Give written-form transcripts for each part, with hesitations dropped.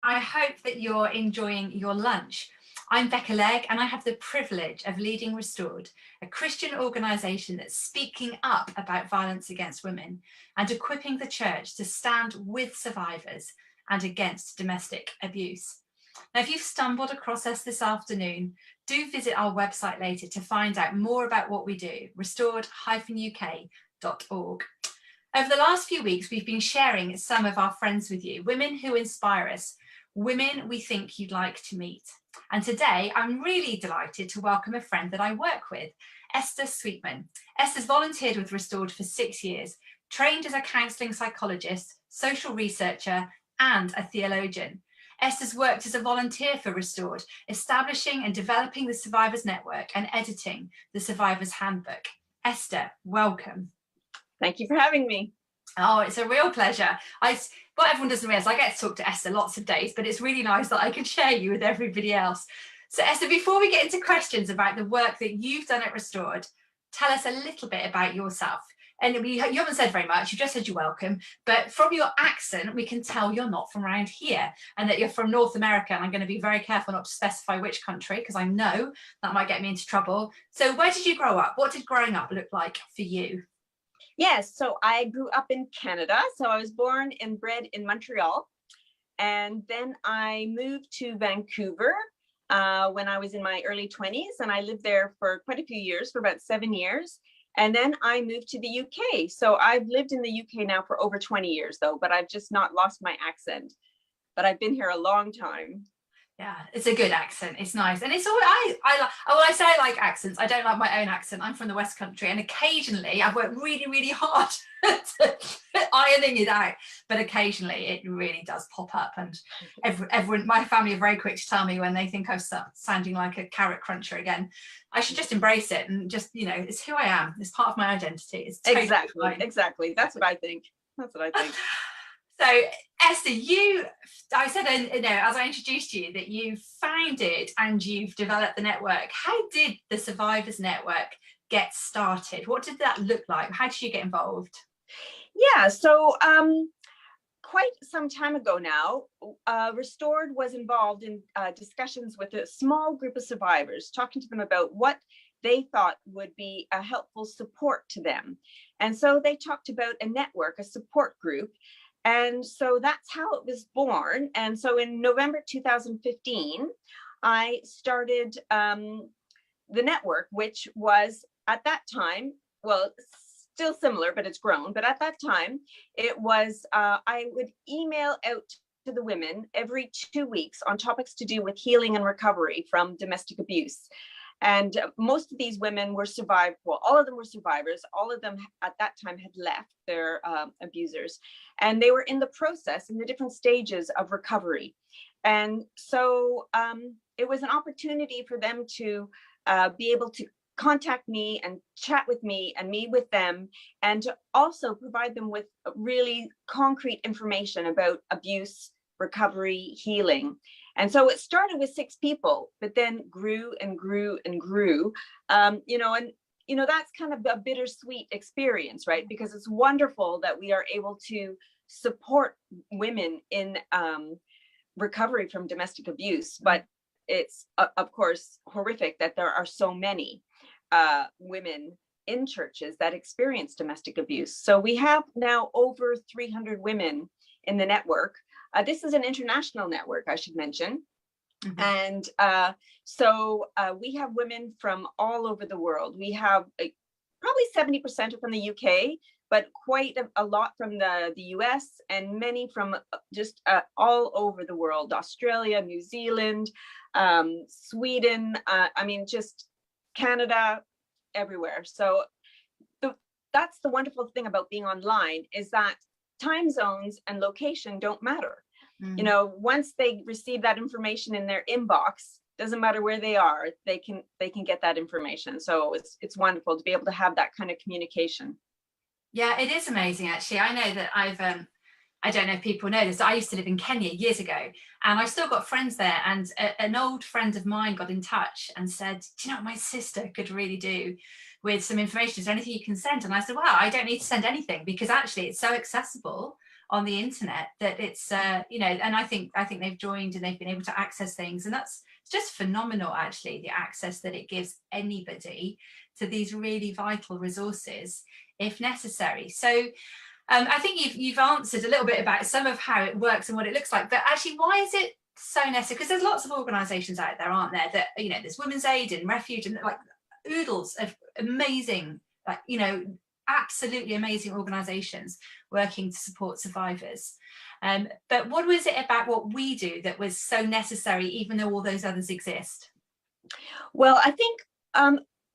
I hope that you're enjoying your lunch. I'm Becca Legg, and I have the privilege of leading Restored, a Christian organisation that's speaking up about violence against women and equipping the church to stand with survivors and against domestic abuse. Now, if you've stumbled across us this afternoon, do visit our website later to find out more about what we do, restored-uk.org. Over the last few weeks, we've been sharing some of our friends with you, women who inspire us, women we think you'd like to meet. And today, I'm really delighted to welcome a friend that I work with, Esther Sweetman. Esther's volunteered with Restored for 6 years, trained as a counselling psychologist, social researcher, and a theologian. Esther's worked as a volunteer for Restored, establishing and developing the Survivors Network and editing the Survivors Handbook. Esther, welcome. Thank you for having me. Oh, it's a real pleasure. What everyone doesn't realise, I get to talk to Esther lots of days, but it's really nice that I can share you with everybody else. So Esther, before we get into questions about the work that you've done at Restored, tell us a little bit about yourself. And you haven't said very much, you just said you're welcome, but from your accent, we can tell you're not from around here and that you're from North America. And I'm going to be very careful not to specify which country, because I know that might get me into trouble. So where did you grow up? What did growing up look like for you? Yes, so I grew up in Canada. So I was born and bred in Montreal. And then I moved to Vancouver when I was in my early 20s. And I lived there for quite a few years, for about 7 years. And then I moved to the UK. So I've lived in the UK now for over 20 years, though, but I've just not lost my accent. But I've been here a long time. Yeah, it's a good accent. It's nice. And it's all I say I like accents. I don't like my own accent. I'm from the West Country, and occasionally I've worked really, really hard to ironing it out. But occasionally it really does pop up. And everyone, my family are very quick to tell me when they think I'm sounding like a carrot cruncher again. I should just embrace it and just, it's who I am. It's part of my identity. It's totally exactly. That's what I think. So Esther, I said, as I introduced you, that you founded and you've developed the network. How did the Survivors Network get started? What did that look like? How did you get involved? Yeah, so quite some time ago now, Restored was involved in discussions with a small group of survivors, talking to them about what they thought would be a helpful support to them. And so they talked about a network, a support group. And so that's how it was born. And so in November 2015, I started the network, which was at that time, well, still similar, but it's grown. But at that time, it was, I would email out to the women every 2 weeks on topics to do with healing and recovery from domestic abuse. And most of these women were survived. Well, all of them were survivors. All of them at that time had left their abusers, and they were in the process, in the different stages of recovery. And so it was an opportunity for them to be able to contact me and chat with me and me with them, and to also provide them with really concrete information about abuse, recovery, healing. And so it started with 6 people, but then grew and grew and grew, that's kind of a bittersweet experience, right? Because it's wonderful that we are able to support women in recovery from domestic abuse, but it's of course horrific that there are so many women in churches that experience domestic abuse. So we have now over 300 women in the network. This is an international network, I should mention. Mm-hmm. And so we have women from all over the world. We have probably 70% are from the UK, but quite a lot from the US, and many from just all over the world, Australia, New Zealand, Sweden, just Canada, everywhere. So that's the wonderful thing about being online, is that time zones and location don't matter. Mm. Once they receive that information in their inbox, doesn't matter where they are, they can get that information. So it's wonderful to be able to have that kind of communication. Yeah, it is amazing, actually. I know that I don't know if people know this, I used to live in Kenya years ago, and I still got friends there. And an old friend of mine got in touch and said, do you know what my sister could really do with some information? Is there anything you can send? And I said, well, I don't need to send anything, because actually it's so accessible on the internet, that it's you know, and I think they've joined and they've been able to access things, and that's just phenomenal, actually, the access that it gives anybody to these really vital resources if necessary. So I think you've answered a little bit about some of how it works and what it looks like, but actually, why is it so necessary? Because there's lots of organisations out there, aren't there, that, you know, there's Women's Aid and Refuge and like oodles of amazing, like, you know, absolutely amazing organisations working to support survivors. But what was it about what we do that was so necessary, even though all those others exist? Well, I think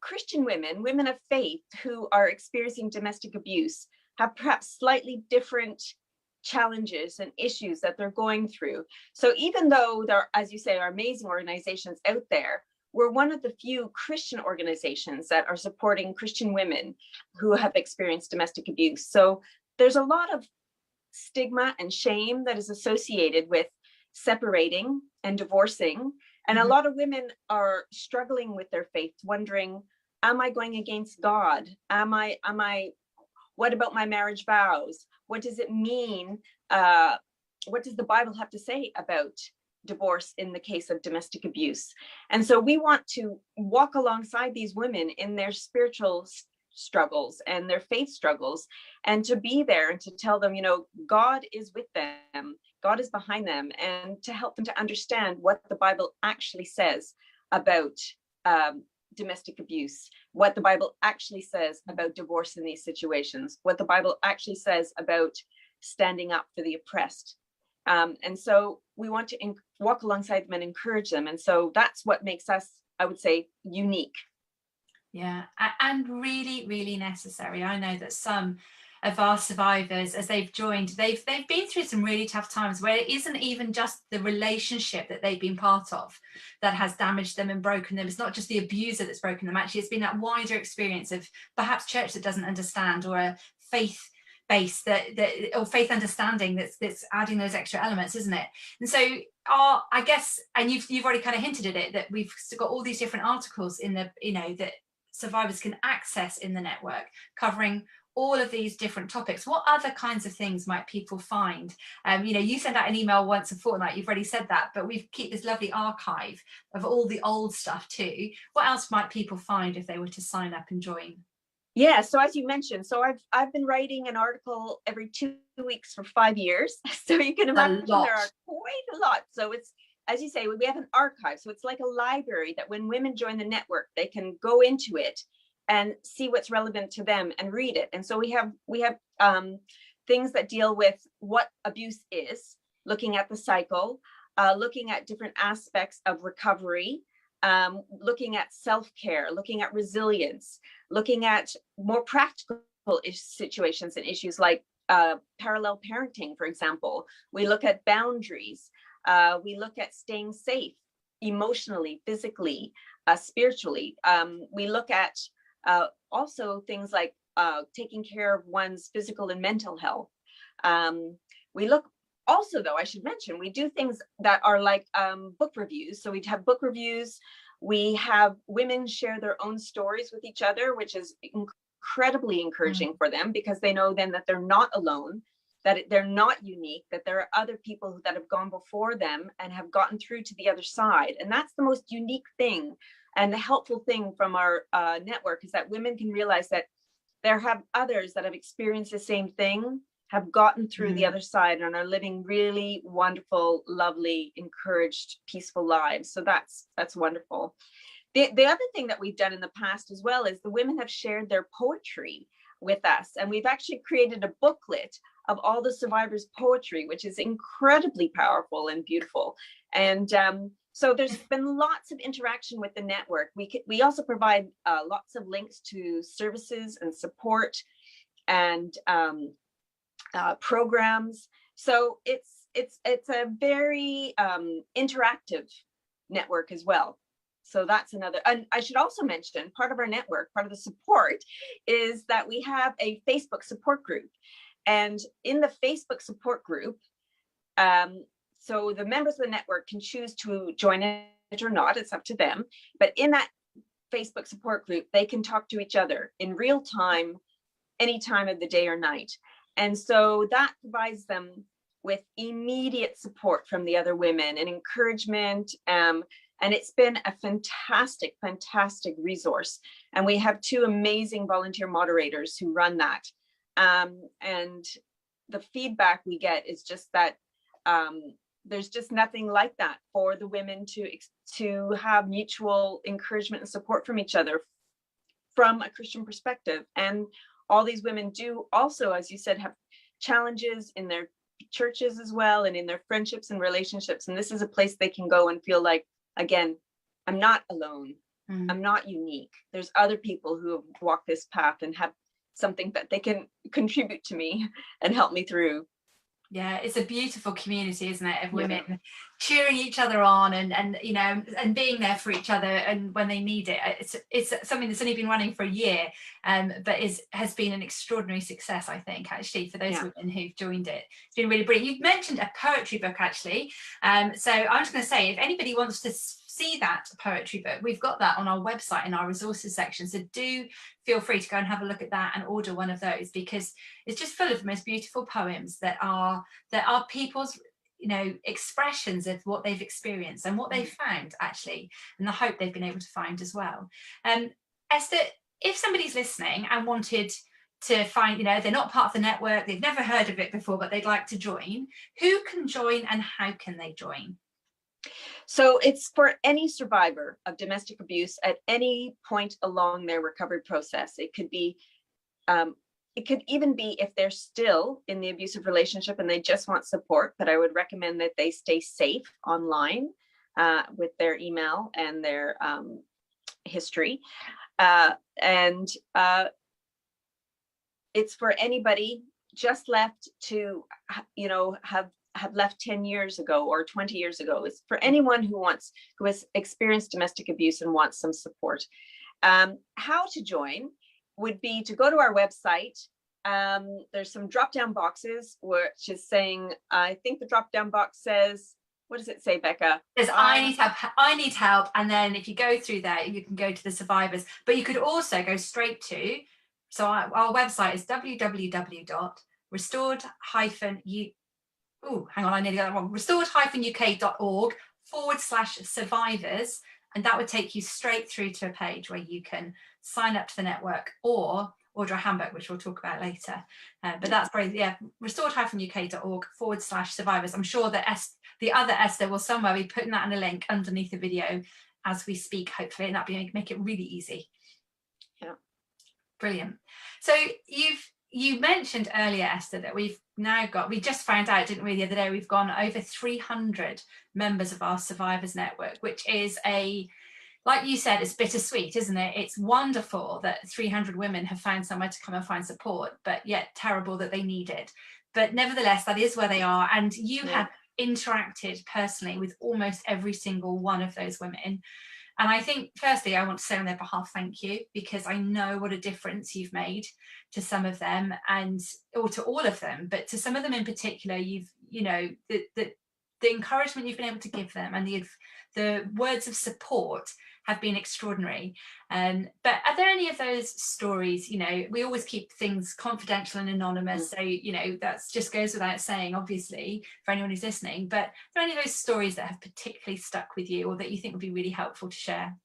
Christian women, women of faith who are experiencing domestic abuse, have perhaps slightly different challenges and issues that they're going through. So even though there, as you say, are amazing organizations out there, we're one of the few Christian organizations that are supporting Christian women who have experienced domestic abuse. So there's a lot of stigma and shame that is associated with separating and divorcing. And a lot of women are struggling with their faith, wondering, am I going against God? What about my marriage vows? What does it mean? What does the Bible have to say about divorce in the case of domestic abuse? And so we want to walk alongside these women in their spiritual struggles and their faith struggles, and to be there and to tell them, you know, God is with them, God is behind them, and to help them to understand what the Bible actually says about domestic abuse, what the Bible actually says about divorce in these situations, what the Bible actually says about standing up for the oppressed. And so we want to walk alongside them and encourage them. And so that's what makes us, I would say, unique. Yeah, and really, really necessary. I know that some of our survivors, as they've joined, they've been through some really tough times where it isn't even just the relationship that they've been part of that has damaged them and broken them. It's not just the abuser that's broken them. Actually, it's been that wider experience of perhaps church that doesn't understand, or a faith base that or faith understanding that's adding those extra elements, isn't it? And so I guess, and you've already kind of hinted at it, that we've got all these different articles in the, you know, that survivors can access in the network, covering all of these different topics. What other kinds of things might people find? You know, you send out an email once a fortnight, you've already said that, but we keep this lovely archive of all the old stuff too. What else might people find if they were to sign up and join? Yeah, so as you mentioned, so I've been writing an article every 2 weeks for 5 years. So you can imagine there are quite a lot. So it's, as you say, we have an archive. So it's like a library that when women join the network, they can go into it and see what's relevant to them and read it. And so we have things that deal with what abuse is, looking at the cycle, looking at different aspects of recovery, looking at self-care, looking at resilience, looking at more practical situations and issues like parallel parenting, for example. We look at boundaries. We look at staying safe emotionally, physically, spiritually. We look at also things like taking care of one's physical and mental health. We look also, though, I should mention, we do things that are like book reviews. So we'd have book reviews. We have women share their own stories with each other, which is incredibly encouraging for them, because they know then that they're not alone, that they're not unique, that there are other people that have gone before them and have gotten through to the other side. And that's the most unique thing. And the helpful thing from our network is that women can realize that there have others that have experienced the same thing, have gotten through the other side, and are living really wonderful, lovely, encouraged, peaceful lives. So that's wonderful. The other thing that we've done in the past as well is the women have shared their poetry with us. And we've actually created a booklet of all the survivors' poetry, which is incredibly powerful and beautiful. And so there's been lots of interaction with the network. We also provide lots of links to services and support and programs. So it's a very interactive network as well. So that's another, and I should also mention, part of our network, part of the support, is that we have a Facebook support group. And in the Facebook support group, so the members of the network can choose to join it or not, it's up to them. But in that Facebook support group, they can talk to each other in real time, any time of the day or night. And so that provides them with immediate support from the other women and encouragement. And it's been a fantastic, fantastic resource. And we have two amazing volunteer moderators who run that. And the feedback we get is just that there's just nothing like that for the women to have mutual encouragement and support from each other from a Christian perspective. And all these women do also, as you said, have challenges in their churches as well, and in their friendships and relationships. And this is a place they can go and feel like, again, I'm not alone. I'm not unique. There's other people who have walked this path and have something that they can contribute to me and help me through. Yeah, it's a beautiful community, isn't it, of women cheering each other on and you know, and being there for each other and when they need it. It's something that's only been running for a year, but has been an extraordinary success, I think, actually, for those women who've joined it. It's been really brilliant. You've mentioned a poetry book, actually, so I'm just going to say, if anybody wants to see that poetry book, we've got that on our website in our resources section, so do feel free to go and have a look at that and order one of those, because it's just full of the most beautiful poems that are people's, you know, expressions of what they've experienced and what they've found, actually, and the hope they've been able to find as well. Esther, if somebody's listening and wanted to find, you know, they're not part of the network, they've never heard of it before, but they'd like to join, who can join and how can they join? So it's for any survivor of domestic abuse at any point along their recovery process. It could be, it could even be if they're still in the abusive relationship and they just want support, but I would recommend that they stay safe online with their email and their history. It's for anybody just left to, you know, have left 10 years ago or 20 years ago. It's for anyone who has experienced domestic abuse and wants some support. How to join would be to go to our website. There's some drop-down boxes, which is saying, I think the drop-down box says, what does it say, Becca? There's I need help. And then if you go through there, you can go to the survivors, but you could also go straight to, so our website is restored-uk.org/survivors, and that would take you straight through to a page where you can sign up to the network or order a handbook, which we'll talk about later. But that's probably, restored-uk.org/survivors. I'm sure that the other Esther will somewhere be putting that in a link underneath the video as we speak, hopefully, and that'll make it really easy. Yeah. Brilliant. So you mentioned earlier, Esther, that we just found out, didn't we, the other day, we've gone over 300 members of our Survivors Network, which is like you said, it's bittersweet, isn't it? It's wonderful that 300 women have found somewhere to come and find support, but yet terrible that they need it. But nevertheless, that is where they are. And you have interacted personally with almost every single one of those women. And I think, firstly, I want to say on their behalf, thank you, because I know what a difference you've made to some of them, or to all of them, but to some of them in particular, the encouragement you've been able to give them and the words of support have been extraordinary. But are there any of those stories, you know, we always keep things confidential and anonymous, so, you know, that just goes without saying, obviously, for anyone who's listening, but are there any of those stories that have particularly stuck with you or that you think would be really helpful to share?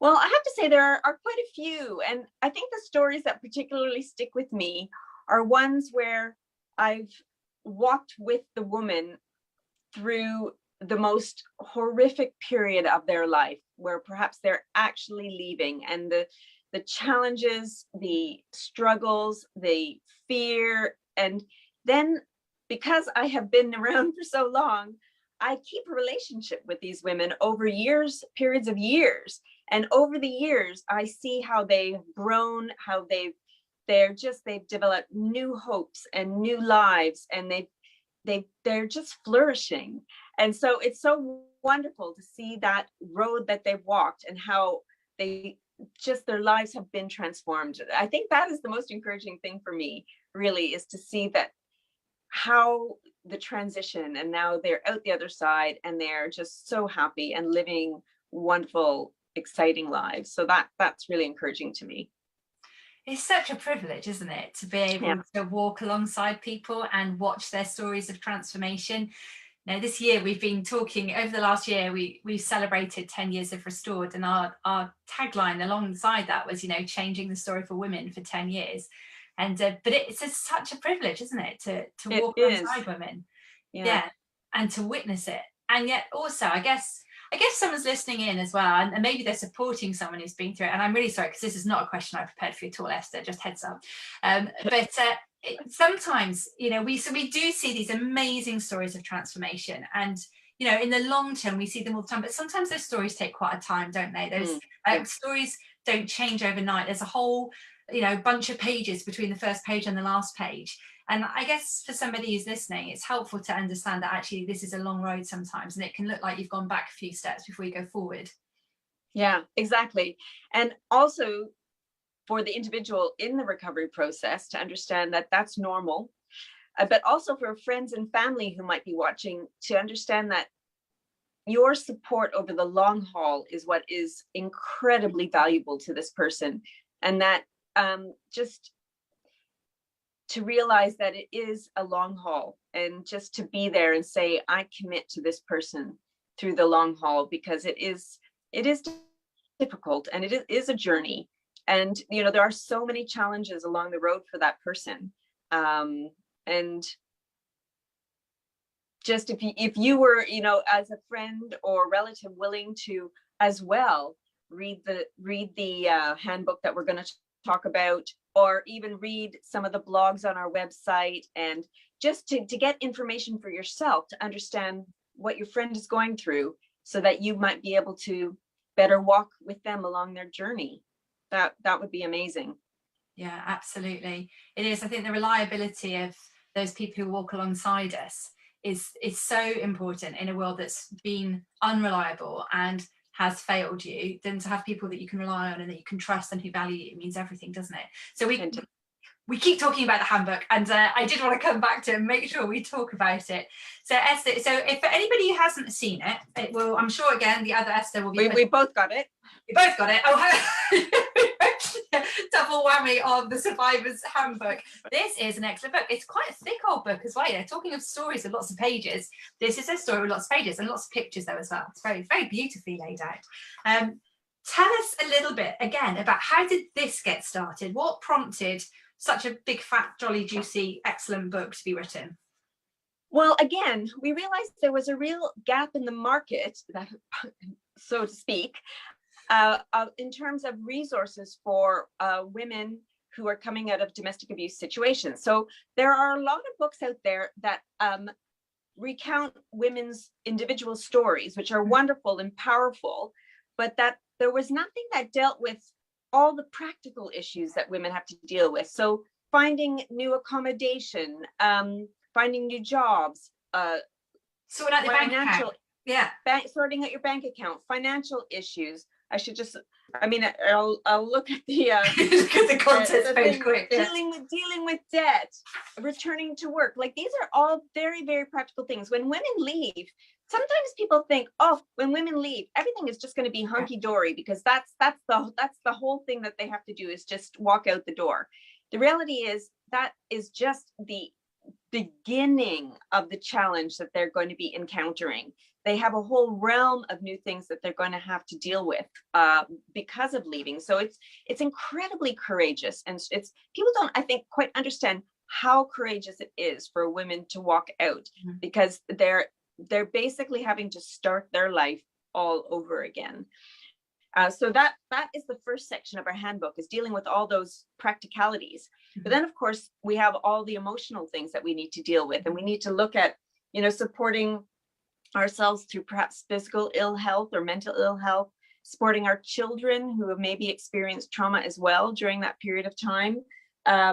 Well, I have to say there are quite a few, and I think the stories that particularly stick with me are ones where I've walked with the woman through the most horrific period of their life, where perhaps they're actually leaving, and the challenges, the struggles, the fear. And then, because I have been around for so long, I keep a relationship with these women over years, periods of years. And over the years, I see how they've grown, how they've developed new hopes and new lives, and they're just flourishing. And so it's so wonderful to see that road that they've walked and how their lives have been transformed. I think that is the most encouraging thing for me, really, is to see that how the transition, and now they're out the other side and they're just so happy and living wonderful, exciting lives. So that's really encouraging to me. It's such a privilege, isn't it, to be able Yeah. to walk alongside people and watch their stories of transformation. Now, this year we've been talking, over the last year, we celebrated 10 years of Restored, and our tagline alongside that was, changing the story for women for 10 years. And but it's such a privilege, isn't it, to It walk is. alongside women, Yeah. yeah, and to witness it. And yet also, I guess someone's listening in as well, and maybe they're supporting someone who's been through it. And I'm really sorry, because this is not a question I prepared for you at all, Esther, just heads up. But sometimes, we do see these amazing stories of transformation, and in the long term we see them all the time, but sometimes those stories take quite a time, don't they? Those Yeah. stories don't change overnight. There's a whole bunch of pages between the first page and the last page. And I guess for somebody who's listening, it's helpful to understand that actually this is a long road sometimes, and it can look like you've gone back a few steps before you go forward. Yeah, exactly. And also for the individual in the recovery process to understand that that's normal, but also for friends and family who might be watching to understand that your support over the long haul is what is incredibly valuable to this person. And that just to realize that it is a long haul, and just to be there and say, I commit to this person through the long haul, because it is difficult, and it is a journey. And there are so many challenges along the road for that person. And just if you were, as a friend or relative, willing to as well read the handbook that we're going to talk about, or even read some of the blogs on our website, and just to get information for yourself, to understand what your friend is going through, so that you might be able to better walk with them along their journey. That would be amazing. Yeah, absolutely. It is. I think the reliability of those people who walk alongside us is so important in a world that's been unreliable and has failed you. Then to have people that you can rely on and that you can trust and who value you means everything, doesn't it? So we keep talking about the handbook, and I did want to come back to it and make sure we talk about it. So Esther, so if for anybody who hasn't seen it, it will, I'm sure again the other Esther will be. We both got it. We both got it. Oh, double whammy on the Survivor's Handbook. This is an excellent book. It's quite a thick old book as well. Talking of stories with lots of pages, this is a story with lots of pages and lots of pictures though as well. It's very, very beautifully laid out. Tell us a little bit again about how did this get started? What prompted such a big, fat, jolly, juicy, excellent book to be written? Well, again, we realized there was a real gap in the market, so to speak, in terms of resources for women who are coming out of domestic abuse situations. So there are a lot of books out there that recount women's individual stories, which are wonderful and powerful, but that there was nothing that dealt with all the practical issues that women have to deal with. So finding new accommodation, finding new jobs, sorting out the bank account. Yeah. Sorting out your bank account, financial issues. I'll look at the look at the contents page quick. Yeah. Dealing with debt, returning to work. Like, these are all very, very practical things. When women leave, sometimes people think, oh, when women leave, everything is just going to be hunky-dory, because that's the whole thing that they have to do, is just walk out the door. The reality is that is just the beginning of the challenge that they're going to be encountering. They have a whole realm of new things that they're going to have to deal with because of leaving. So it's incredibly courageous, and people don't, I think, quite understand how courageous it is for women to walk out, because they're basically having to start their life all over again. So that is the first section of our handbook, is dealing with all those practicalities. But then, of course, we have all the emotional things that we need to deal with, and we need to look at, supporting ourselves through perhaps physical ill health or mental ill health, supporting our children who have maybe experienced trauma as well during that period of time,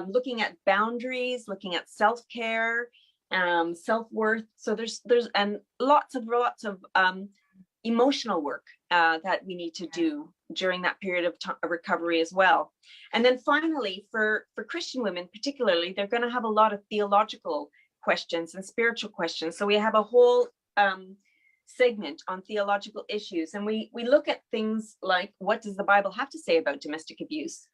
looking at boundaries, looking at self-care, self-worth. So there's and lots of emotional work that we need to do during that period of recovery as well. And then finally, for Christian women particularly, they're going to have a lot of theological questions and spiritual questions. So we have a whole segment on theological issues, and we look at things like, what does the Bible have to say about domestic abuse?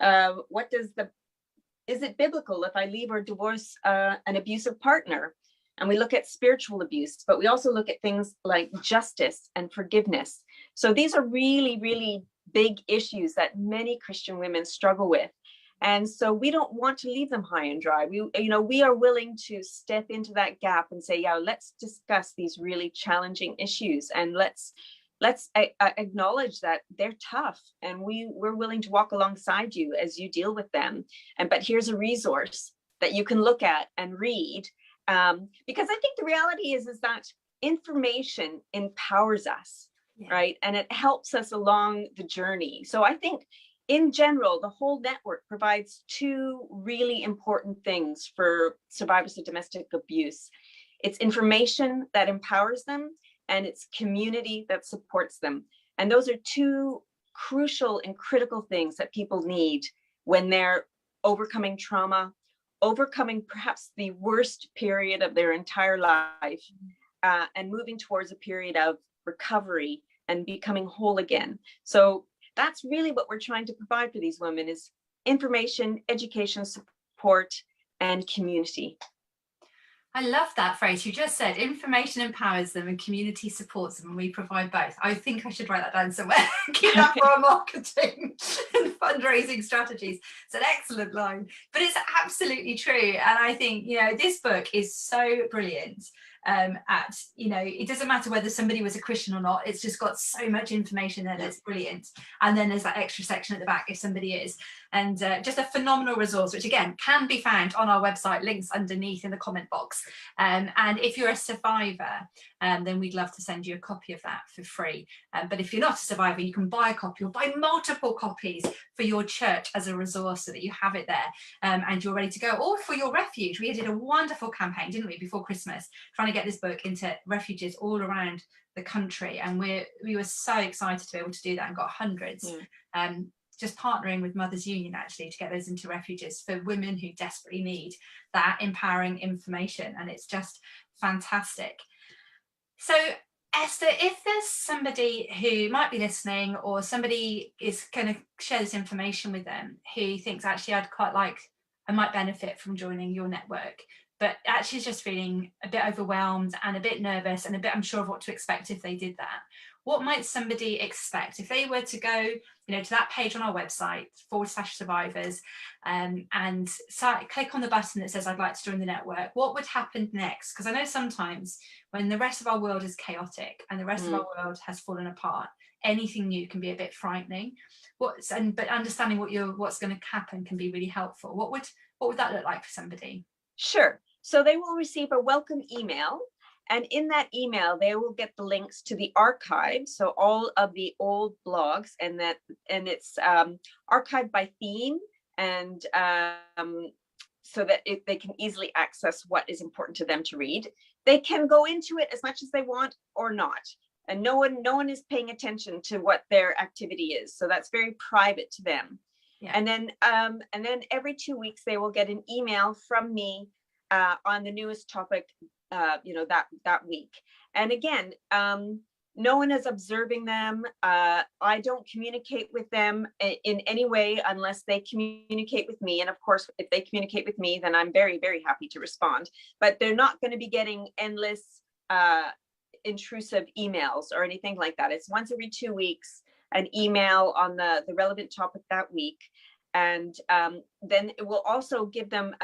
Is it biblical if I leave or divorce an abusive partner? And we look at spiritual abuse, but we also look at things like justice and forgiveness. So these are really, really big issues that many Christian women struggle with. And so we don't want to leave them high and dry. We are willing to step into that gap and say, yeah, let's discuss these really challenging issues, and let's acknowledge that they're tough, and we're willing to walk alongside you as you deal with them. But here's a resource that you can look at and read, because I think the reality is that information empowers us, right? And it helps us along the journey. So I think in general, the whole network provides two really important things for survivors of domestic abuse. It's information that empowers them, and it's community that supports them. And those are two crucial and critical things that people need when they're overcoming trauma, overcoming perhaps the worst period of their entire life, and moving towards a period of recovery and becoming whole again. So that's really what we're trying to provide for these women, is information, education, support, and community. I love that phrase. You just said information empowers them and community supports them, and we provide both. I think I should write that down somewhere. Keep that for our marketing and fundraising strategies. It's an excellent line, but it's absolutely true. And I think, this book is so brilliant. It doesn't matter whether somebody was a Christian or not, it's just got so much information there that's brilliant. And then there's that extra section at the back if somebody is. And just a phenomenal resource, which again can be found on our website, links underneath in the comment box. And if you're a survivor, then we'd love to send you a copy of that for free. But if you're not a survivor, you can buy a copy or buy multiple copies for your church as a resource so that you have it there and you're ready to go. Or for your refuge. We did a wonderful campaign, didn't we, before Christmas, trying to get this book into refuges all around the country. And we were so excited to be able to do that and got hundreds. Just partnering with Mothers Union actually to get those into refuges for women who desperately need that empowering information. And it's just fantastic. So Esther, if there's somebody who might be listening, or somebody is going to share this information with them who thinks actually I might benefit from joining your network, but actually is just feeling a bit overwhelmed and a bit nervous and a bit unsure of what to expect if they did that, what might somebody expect if they were to go to that page on our website /survivors and click on the button that says I'd like to join the network? What would happen next? Because I know sometimes when the rest of our world is chaotic and the rest of our world has fallen apart, anything new can be a bit frightening. But understanding what's going to happen can be really helpful. What would that look like for somebody? Sure. So they will receive a welcome email, and in that email they will get the links to the archive, so all of the old blogs, and it's archived by theme, and so that they can easily access what is important to them to read. They can go into it as much as they want or not, and no one is paying attention to what their activity is, so that's very private to them. Yeah. And then every 2 weeks they will get an email from me on the newest topic that week. And again, no one is observing them. I don't communicate with them in any way unless they communicate with me. And of course, if they communicate with me, then I'm very, very happy to respond. But they're not going to be getting endless intrusive emails or anything like that. It's once every 2 weeks, an email on the relevant topic that week. And then it will also give them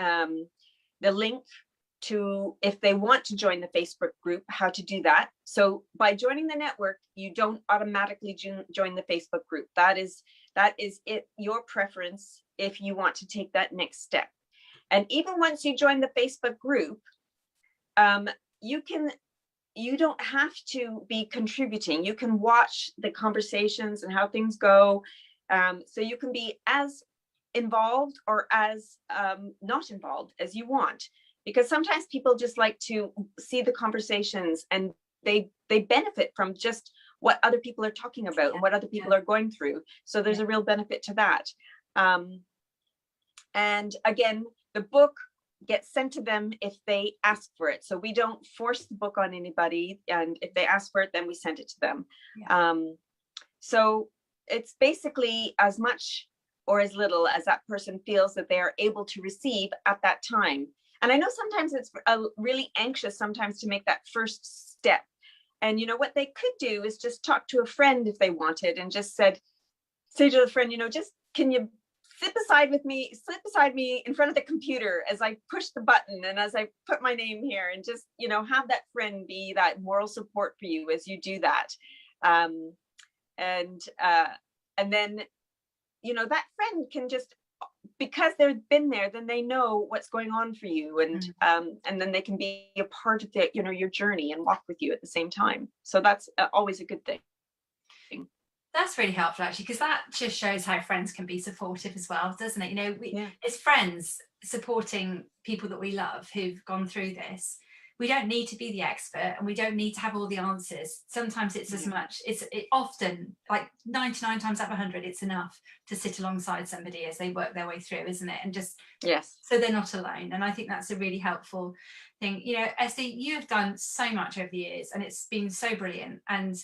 the link to, if they want to join the Facebook group, how to do that. So by joining the network, you don't automatically join the Facebook group. That is your preference if you want to take that next step. And even once you join the Facebook group, you don't have to be contributing. You can watch the conversations and how things go. So you can be as involved or as not involved as you want. Because sometimes people just like to see the conversations, and they benefit from just what other people are talking about and what other people are going through. So there's a real benefit to that. And again, the book gets sent to them if they ask for it. So we don't force the book on anybody. And if they ask for it, then we send it to them. Yeah. So it's basically as much or as little as that person feels that they are able to receive at that time. And I know sometimes it's really anxious sometimes to make that first step. And you know what they could do is just talk to a friend if they wanted, and just say to the friend, you know, just can you sit beside me in front of the computer as I push the button and as I put my name here, and just, you know, have that friend be that moral support for you as you do that. And then, you know, that friend can just, because they've been there, then they know what's going on for you, and then they can be a part of the, you know, your journey and walk with you at the same time. So that's always a good thing. That's really helpful, actually, because that just shows how friends can be supportive as well, doesn't it? You know, as friends supporting people that we love who've gone through this, we don't need to be the expert, and we don't need to have all the answers. Sometimes it's as much, it often, like 99 times out of 100, it's enough to sit alongside somebody as they work their way through, isn't it? And just, so they're not alone. And I think that's a really helpful thing. You know, Esther, you have done so much over the years, and it's been so brilliant. And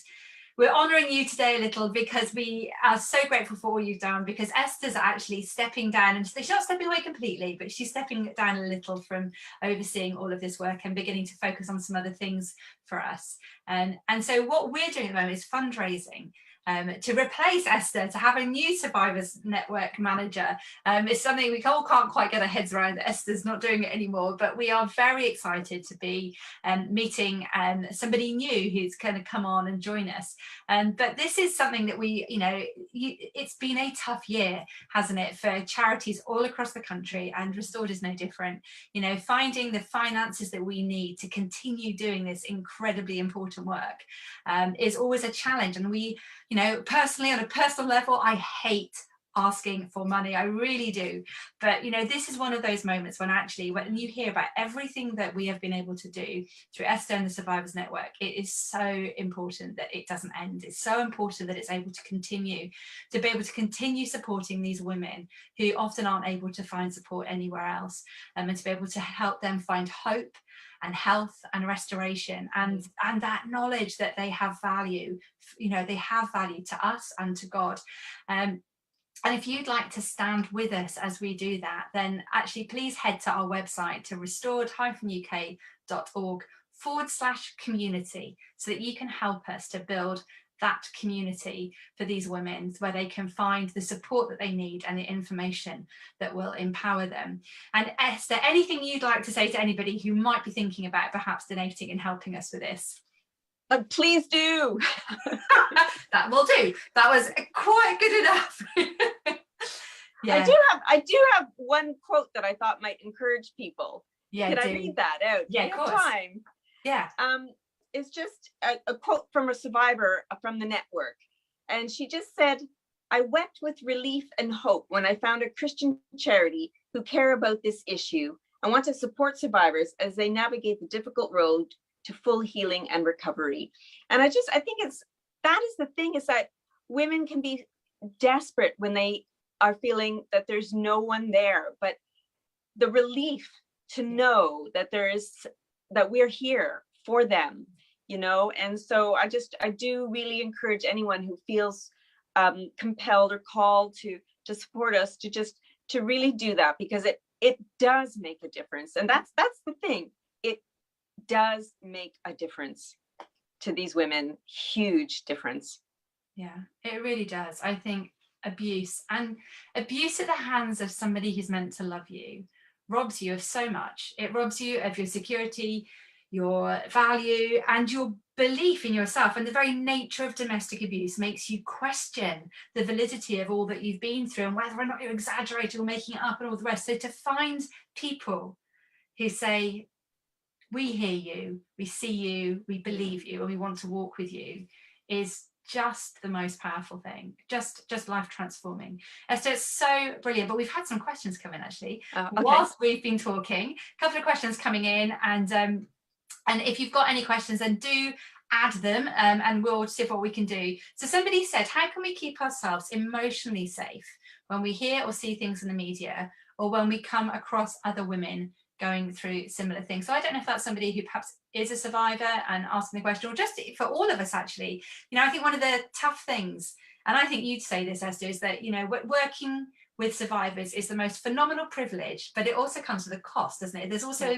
we're honouring you today a little because we are so grateful for all you've done, because Esther's actually stepping down, and she's not stepping away completely, but she's stepping down a little from overseeing all of this work and beginning to focus on some other things for us. And so what we're doing at the moment is fundraising to replace Esther, to have a new Survivors Network manager. It's something we all can't quite get our heads around, that Esther's not doing it anymore, but we are very excited to be meeting somebody new who's going to come on and join us. But this is something that we, you know, it's been a tough year, hasn't it, for charities all across the country, and Restored is no different. You know, finding the finances that we need to continue doing this incredibly important work is always a challenge. And we, you know, personally, on a personal level, I hate asking for money. I really do. But, you know, this is one of those moments when actually, when you hear about everything that we have been able to do through Esther and the Survivors Network, it is so important that it doesn't end. It's so important that it's able to continue, to be able to continue supporting these women who often aren't able to find support anywhere else, and to be able to help them find hope and health and restoration, and that knowledge that they have value. You know, they have value to us and to God. And if you'd like to stand with us as we do that, then actually please head to our website, to restored-uk.org/community, so that you can help us to build that community for these women, where they can find the support that they need and the information that will empower them. And Esther, anything you'd like to say to anybody who might be thinking about perhaps donating and helping us with this? Please do. That will do. That was quite good enough. I do have one quote that I thought might encourage people. Can I read that out? Yeah, of course. Time. Yeah. It's just a quote from a survivor from the network. And she just said, "I wept with relief and hope when I found a Christian charity who care about this issue and want to support survivors as they navigate the difficult road to full healing and recovery." And I think that is the thing, is that women can be desperate when they are feeling that there's no one there, but the relief to know that that we're here for them, you know. And so I do really encourage anyone who feels compelled or called to support us to really do that, because it does make a difference. And that's the thing. It does make a difference to these women, huge difference. Yeah, it really does. I think abuse at the hands of somebody who's meant to love you robs you of so much. It robs you of your security, your value, and your belief in yourself. And the very nature of domestic abuse makes you question the validity of all that you've been through, and whether or not you're exaggerating or making it up and all the rest. So to find people who say, "We hear you, we see you, we believe you, and we want to walk with you," is just the most powerful thing, just life transforming. Esther, it's so brilliant. But we've had some questions come in, actually, whilst we've been talking. A couple of questions coming in, and if you've got any questions, then do add them, and we'll see what we can do. So somebody said, how can we keep ourselves emotionally safe when we hear or see things in the media, or when we come across other women going through similar things? So I don't know if that's somebody who perhaps is a survivor and asking the question, or just for all of us, actually. You know, I think one of the tough things, and I think you'd say this, Esther, is that, you know, working with survivors is the most phenomenal privilege, but it also comes with a cost, doesn't it? There's also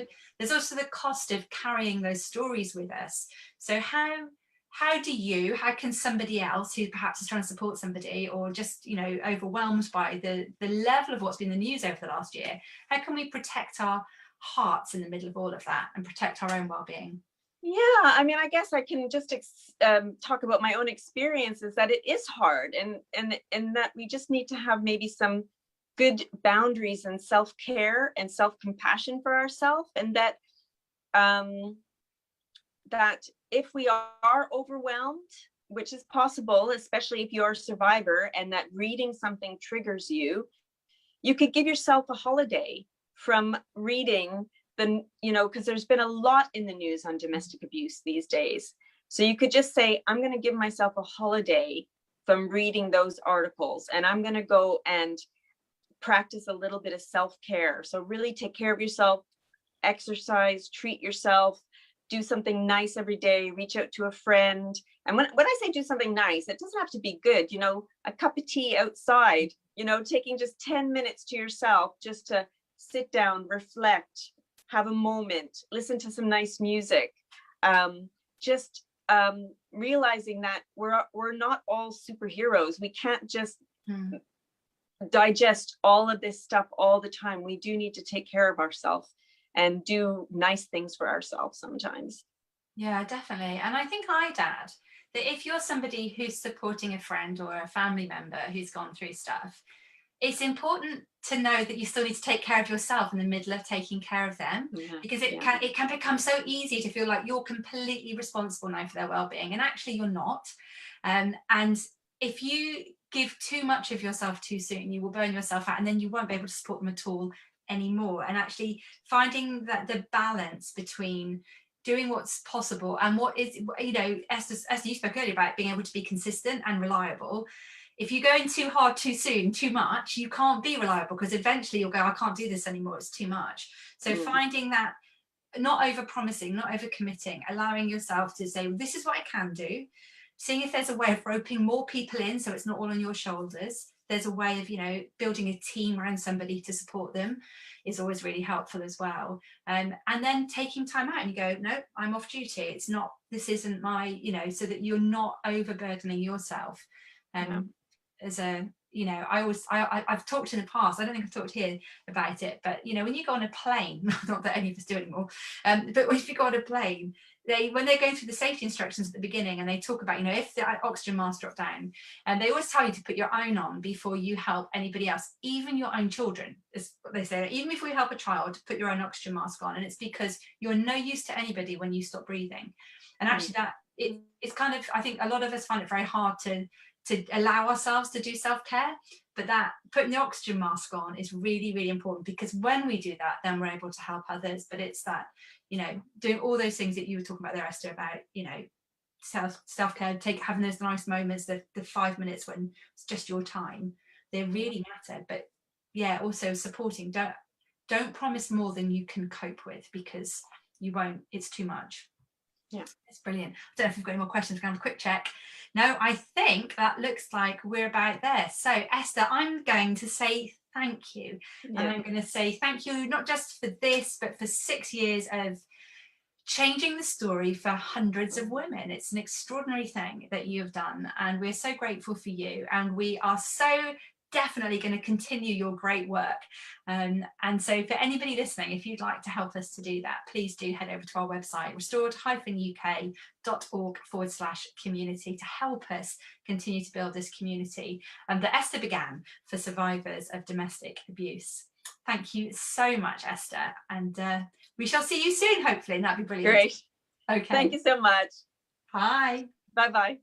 the cost of carrying those stories with us. So how can somebody else who perhaps is trying to support somebody, or just, you know, overwhelmed by the level of what's been in the news over the last year, how can we protect our hearts in the middle of all of that and protect our own well-being? Yeah, I mean, I guess I can just talk about my own experiences, that it is hard, and that we just need to have maybe some good boundaries and self-care and self-compassion for ourselves, and that that if we are overwhelmed, which is possible, especially if you're a survivor, and that reading something triggers you, you could give yourself a holiday from reading because there's been a lot in the news on domestic abuse these days. So you could just say, I'm going to give myself a holiday from reading those articles, and I'm going to go and practice a little bit of self-care. So really take care of yourself, exercise, treat yourself, do something nice every day, reach out to a friend. And when I say do something nice, it doesn't have to be good, a cup of tea outside, taking just 10 minutes to yourself, just to sit down, reflect, have a moment, listen to some nice music, realizing that we're not all superheroes. We can't just digest all of this stuff all the time. We do need to take care of ourselves and do nice things for ourselves sometimes. Yeah, definitely. And I think I'd add that if you're somebody who's supporting a friend or a family member who's gone through stuff, it's important to know that you still need to take care of yourself in the middle of taking care of them, because it can become so easy to feel like you're completely responsible now for their well-being, and actually you're not. And if you give too much of yourself too soon, you will burn yourself out, and then you won't be able to support them at all anymore. And actually finding that the balance between doing what's possible and what is, Esther, you spoke earlier about being able to be consistent and reliable. If you go in too hard, too soon, too much, you can't be reliable, because eventually you'll go, I can't do this anymore, it's too much. So finding that, not over promising, not over committing, allowing yourself to say, well, this is what I can do, seeing if there's a way of roping more people in so it's not all on your shoulders. There's a way of, building a team around somebody to support them is always really helpful as well. And then taking time out and you go, no, I'm off duty. It's not, this isn't my, so that you're not overburdening yourself. As a, I've talked in the past, I don't think I've talked here about it, but when you go on a plane, not that any of us do anymore, but if you go on a plane, when they're going through the safety instructions at the beginning, and they talk about, if the oxygen mask dropped down, and they always tell you to put your own on before you help anybody else, even your own children, is what they say. Even if we help a child, put your own oxygen mask on, and it's because you're no use to anybody when you stop breathing. And actually it's kind of, I think a lot of us find it very hard to allow ourselves to do self-care, but that putting the oxygen mask on is really, really important, because when we do that, then we're able to help others. But it's that, doing all those things that you were talking about there, Esther, about, self-care, having those nice moments, the 5 minutes when it's just your time, they really matter. But also supporting, don't promise more than you can cope with, because you won't, it's too much. Yeah, it's brilliant. I don't know if we've got any more questions. We're going to have a quick check. No, I think that looks like we're about there. So Esther, I'm going to say thank you. And I'm going to say thank you, not just for this, but for 6 years of changing the story for hundreds of women. It's an extraordinary thing that you have done, and we're so grateful for you. And we are so definitely going to continue your great work. And so for anybody listening, if you'd like to help us to do that, please do head over to our website, restored-uk.org/community, to help us continue to build this community that Esther began for survivors of domestic abuse. Thank you so much, Esther. And we shall see you soon, hopefully, and that'd be brilliant. Great. Okay. Thank you so much. Bye. Bye-bye.